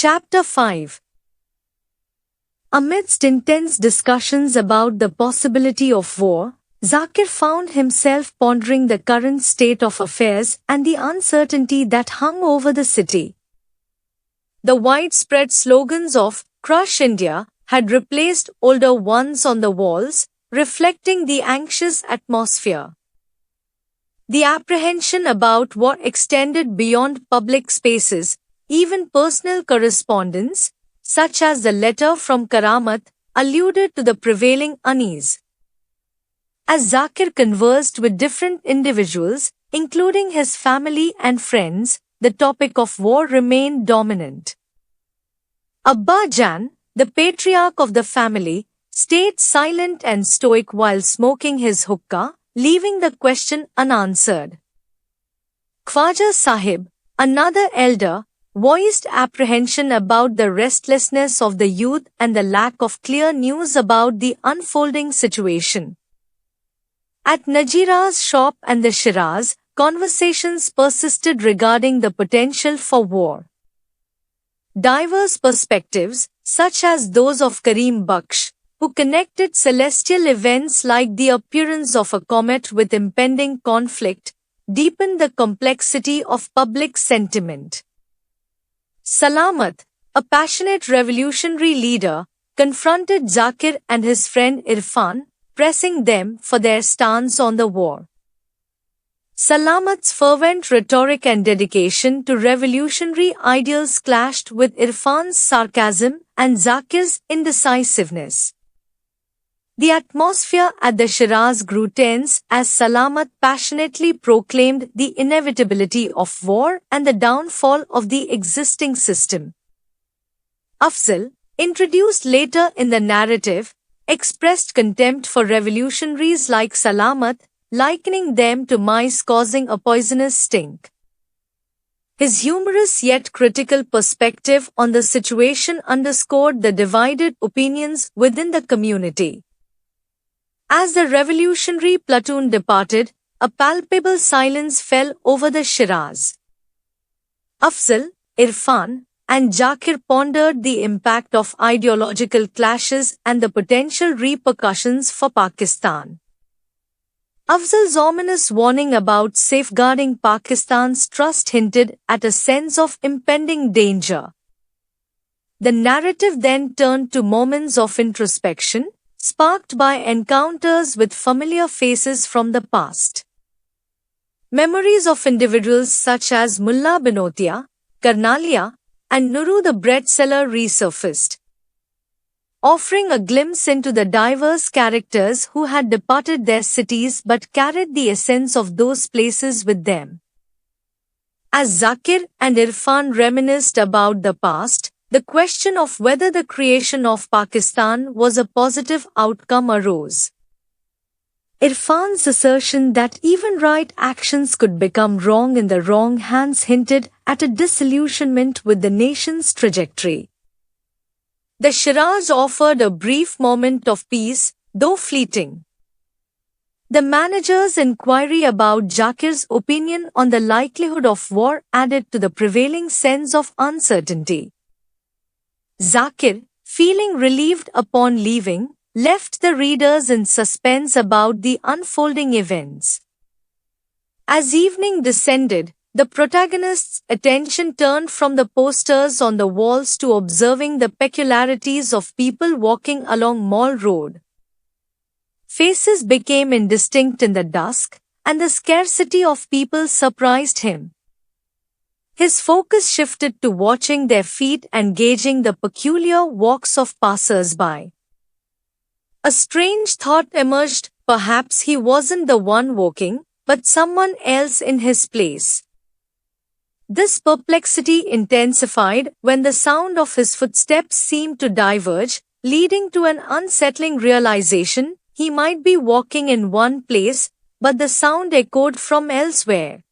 Chapter 5. Amidst intense discussions about the possibility of war, Zakir found himself pondering the current state of affairs and the uncertainty that hung over the city. The widespread slogans of "Crush India" had replaced older ones on the walls, reflecting the anxious atmosphere. The apprehension about war extended beyond public spaces. Even personal correspondence, such as the letter from Karamat, alluded to the prevailing unease. As Zakir conversed with different individuals, including his family and friends, the topic of war remained dominant. Abba Jan, the patriarch of the family, stayed silent and stoic while smoking his hookah, leaving the question unanswered. Khwaja Sahib, another elder, voiced apprehension about the restlessness of the youth and the lack of clear news about the unfolding situation. At Najira's shop and the Shiraz, conversations persisted regarding the potential for war. Diverse perspectives, such as those of Karim Baksh, who connected celestial events like the appearance of a comet with impending conflict, deepened the complexity of public sentiment. Salamat, a passionate revolutionary leader, confronted Zakir and his friend Irfan, pressing them for their stance on the war. Salamat's fervent rhetoric and dedication to revolutionary ideals clashed with Irfan's sarcasm and Zakir's indecisiveness. The atmosphere at the Shiraz grew tense as Salamat passionately proclaimed the inevitability of war and the downfall of the existing system. Afzal, introduced later in the narrative, expressed contempt for revolutionaries like Salamat, likening them to mice causing a poisonous stink. His humorous yet critical perspective on the situation underscored the divided opinions within the community. As the revolutionary platoon departed, a palpable silence fell over the Shiraz. Afzal, Irfan, and Zakir pondered the impact of ideological clashes and the potential repercussions for Pakistan. Afzal's ominous warning about safeguarding Pakistan's trust hinted at a sense of impending danger. The narrative then turned to moments of introspection, sparked by encounters with familiar faces from the past. Memories of individuals such as Mullah Binotia, Karnalia, and Nuru the bread seller resurfaced, offering a glimpse into the diverse characters who had departed their cities but carried the essence of those places with them. As Zakir and Irfan reminisced about the past, the question of whether the creation of Pakistan was a positive outcome arose. Irfan's assertion that even right actions could become wrong in the wrong hands hinted at a disillusionment with the nation's trajectory. The Shiraz offered a brief moment of peace, though fleeting. The manager's inquiry about Zakir's opinion on the likelihood of war added to the prevailing sense of uncertainty. Zakir, feeling relieved upon leaving, left the readers in suspense about the unfolding events. As evening descended, the protagonist's attention turned from the posters on the walls to observing the peculiarities of people walking along Mall Road. Faces became indistinct in the dusk, and the scarcity of people surprised him. His focus shifted to watching their feet and gauging the peculiar walks of passers-by. A strange thought emerged: perhaps he wasn't the one walking, but someone else in his place. This perplexity intensified when the sound of his footsteps seemed to diverge, leading to an unsettling realization: he might be walking in one place, but the sound echoed from elsewhere.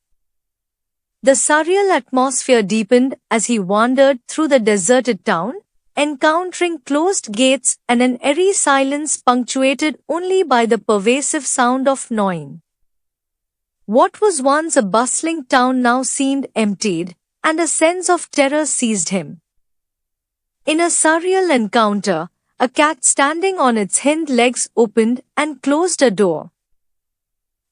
The surreal atmosphere deepened as he wandered through the deserted town, encountering closed gates and an eerie silence punctuated only by the pervasive sound of gnawing. What was once a bustling town now seemed emptied, and a sense of terror seized him. In a surreal encounter, a cat standing on its hind legs opened and closed a door.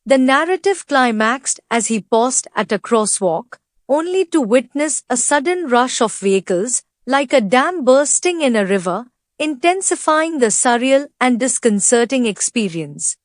The narrative climaxed as he paused at a crosswalk, only to witness a sudden rush of vehicles, like a dam bursting in a river, intensifying the surreal and disconcerting experience.